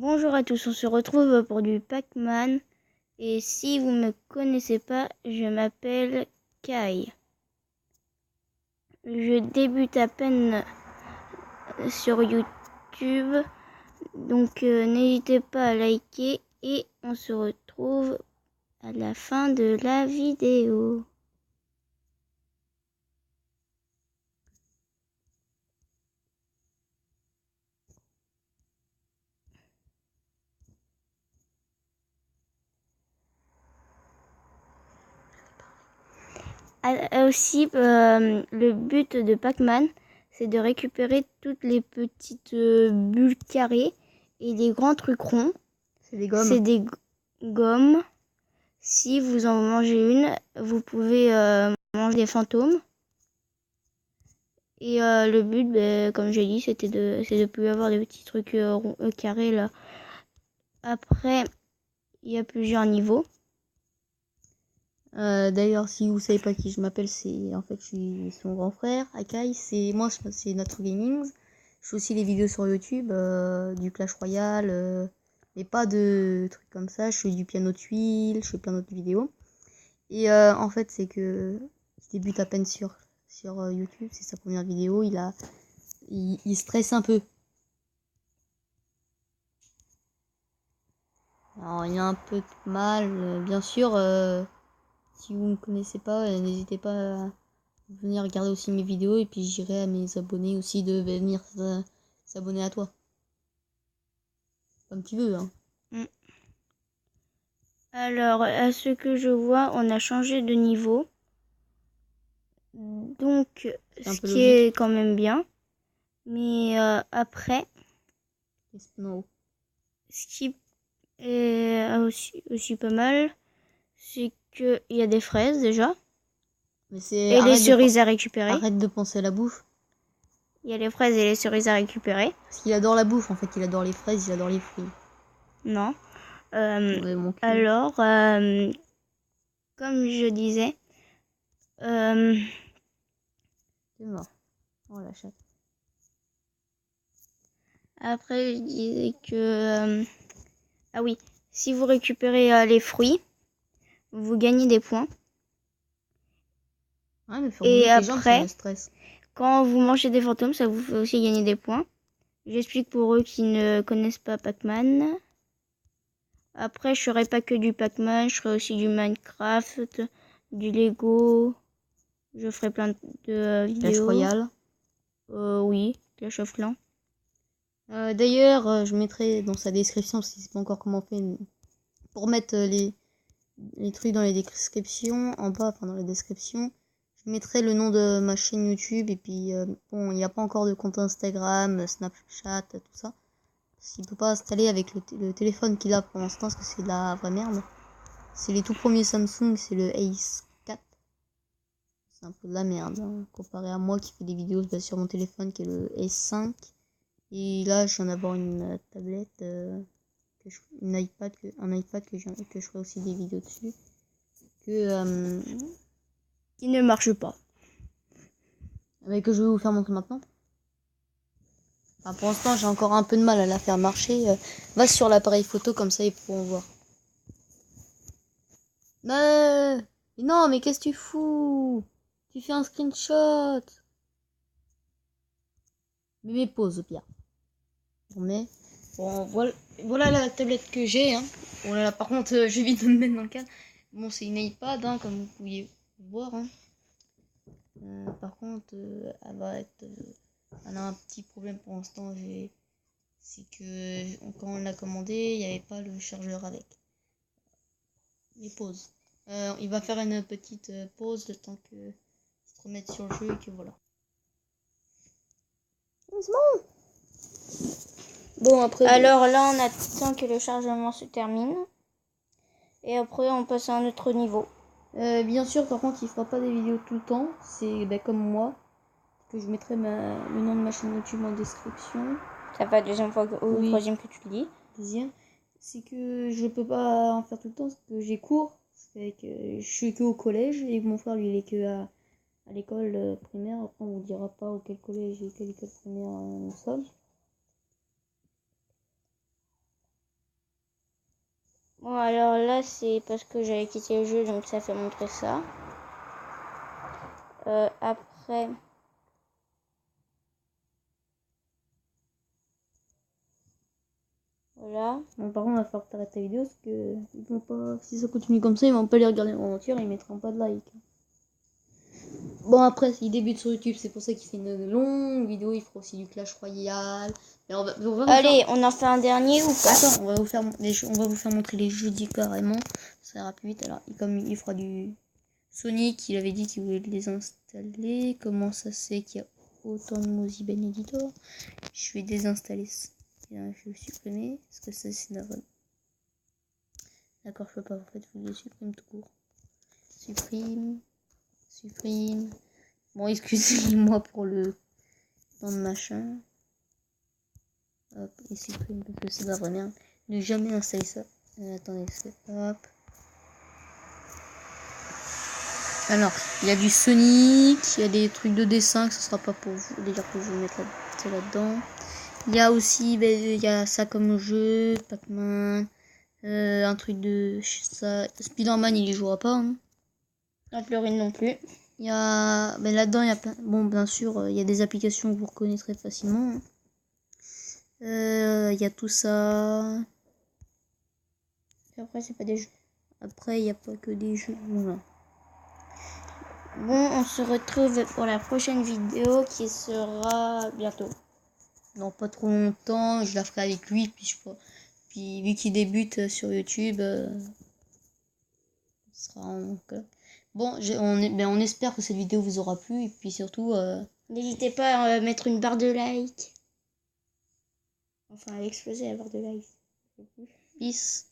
Bonjour à tous, on se retrouve pour du Pac-Man. Et si vous ne me connaissez pas, je m'appelle Kai. Je débute à peine sur YouTube, donc n'hésitez pas à liker et on se retrouve à la fin de la vidéo. Aussi, le but de Pac-Man, c'est de récupérer toutes les petites bulles carrées et des grands trucs ronds. C'est des gommes. C'est des gommes. Si vous en mangez une, vous pouvez manger des fantômes. Et le but, comme j'ai dit, c'est de plus avoir des petits trucs carrés là. Après, il y a plusieurs niveaux. D'ailleurs, si vous savez pas qui je m'appelle, je suis son grand frère, Akai. C'est Notre Gaming. Je fais aussi des vidéos sur YouTube, du Clash Royale, mais pas de trucs comme ça. Je fais du piano de tuiles, je fais plein d'autres vidéos. Et en fait, c'est que il débute à peine sur YouTube, c'est sa première vidéo. Il stresse un peu. Alors, il y a un peu de mal, bien sûr. Si vous ne me connaissez pas, n'hésitez pas à venir regarder aussi mes vidéos et puis j'irai à mes abonnés aussi de venir s'abonner à toi. Comme tu veux, hein. Alors, à ce que je vois, on a changé de niveau. Donc, ce qui est quand même bien. Mais après, ce qui est aussi pas mal, c'est qu'il y a des fraises déjà. Et les cerises à récupérer. Arrête de penser à la bouffe. Il y a les fraises et les cerises à récupérer. Parce qu'il adore la bouffe, en fait. Il adore les fraises, il adore les fruits. Non. Ouais, alors, comme je disais... C'est mort. Oh la chatte. Après, je disais que... ah oui, si vous récupérez les fruits, vous gagnez des points. Ouais, mais et après, jambes, ça me stresse. Quand vous mangez des fantômes, ça vous fait aussi gagner des points. J'explique pour eux qui ne connaissent pas Pac-Man. Après, je ferai pas que du Pac-Man, je ferai aussi du Minecraft, du Lego. Je ferai plein de vidéos. Clash Royale. Oui, Clash of Clans. D'ailleurs, je mettrai dans sa description, si c'est pas encore comment on fait, pour mettre les trucs dans les descriptions, en bas, enfin dans les descriptions. Je mettrai le nom de ma chaîne YouTube et puis bon, il n'y a pas encore de compte Instagram, Snapchat, tout ça. Il peut pas installer avec le téléphone qu'il a pour l'instant parce que c'est de la vraie merde. C'est les tout premiers Samsung, c'est le Ace 4. C'est un peu de la merde, hein, comparé à moi qui fais des vidéos sur mon téléphone qui est le Ace 5. Et là, je viens d'avoir une tablette, un iPad que je ferai aussi des vidéos dessus. Qui ne marche pas. Mais que je vais vous faire montrer maintenant. Enfin, pour l'instant, j'ai encore un peu de mal à la faire marcher. Va sur l'appareil photo, comme ça ils pourront voir. Non, mais qu'est-ce que tu fous? Tu fais un screenshot. Mais pause, bien. Mais bon, voilà la tablette que j'ai. Hein. Bon, là, par contre, j'ai vite de me mettre dans le cadre. Bon, c'est une iPad, hein, comme vous pouviez voir. Hein. Par contre, elle a un petit problème pour l'instant. C'est que quand on l'a commandé, il n'y avait pas le chargeur avec. Mais pause. Il va faire une petite pause le temps que se remettre sur le jeu et que voilà. Bon, après. Alors là, on attend que le chargement se termine. Et après, on passe à un autre niveau. Bien sûr, par contre, il fera pas des vidéos tout le temps. C'est comme moi. Que je mettrai le nom de ma chaîne YouTube en description. Ça fait la deuxième fois ou troisième que tu le dis. Deuxième. C'est que je peux pas en faire tout le temps parce que j'ai cours. C'est que je suis que au collège et mon frère lui il est que à l'école primaire. Après on vous dira pas auquel collège et quelle école primaire nous sommes. Bon, alors là, c'est parce que j'avais quitté le jeu, donc ça fait montrer ça. Après... Voilà. Bon, par contre, il va falloir que tu arrêtes ta vidéo parce que ils vont pas, si ça continue comme ça, ils vont pas les regarder en entière, ils mettront pas de like. Bon, après, il débute sur YouTube, c'est pour ça qu'il fait une longue vidéo. Il fera aussi du Clash Royale. Mais on va vous Allez, faire... on en fait un dernier ou pas? Attends, on va vous faire montrer les jeudis carrément. Ça ira plus vite. Alors, comme il fera du Sonic, il avait dit qu'il voulait les installer. Comment ça se fait qu'il y a autant de Mozi Ben Editor? Je vais désinstaller ça. Je vais supprimer. Parce que ça, c'est d'accord, je peux pas. En fait, je le supprime tout court. Supprime. Bon, excusez-moi pour le temps de machin. Hop, et supprime parce que c'est de la vraie merde. Ne jamais installer ça. Attendez, hop. Alors, il y a du Sonic, il y a des trucs de dessin que ce sera pas pour vous, déjà que je vais mettre là-dedans. Il y a aussi, il y a ça comme jeu, Pac-Man, un truc de ça. Spider-Man, il y jouera pas. Hein. Non, Florine non plus. Il y a, là-dedans, il y a plein. Bon, bien sûr, il y a des applications que vous reconnaîtrez facilement. Il y a tout ça. Et après, c'est pas des jeux. Après, il n'y a pas que des jeux. Voilà. Bon, on se retrouve pour la prochaine vidéo qui sera bientôt. Non, pas trop longtemps. Je la ferai avec lui. Puis vu qu'il débute sur YouTube, ce sera bon. On espère que cette vidéo vous aura plu. Et puis surtout, N'hésitez pas à mettre une barre de like. Enfin, à exploser la barre de like. peace.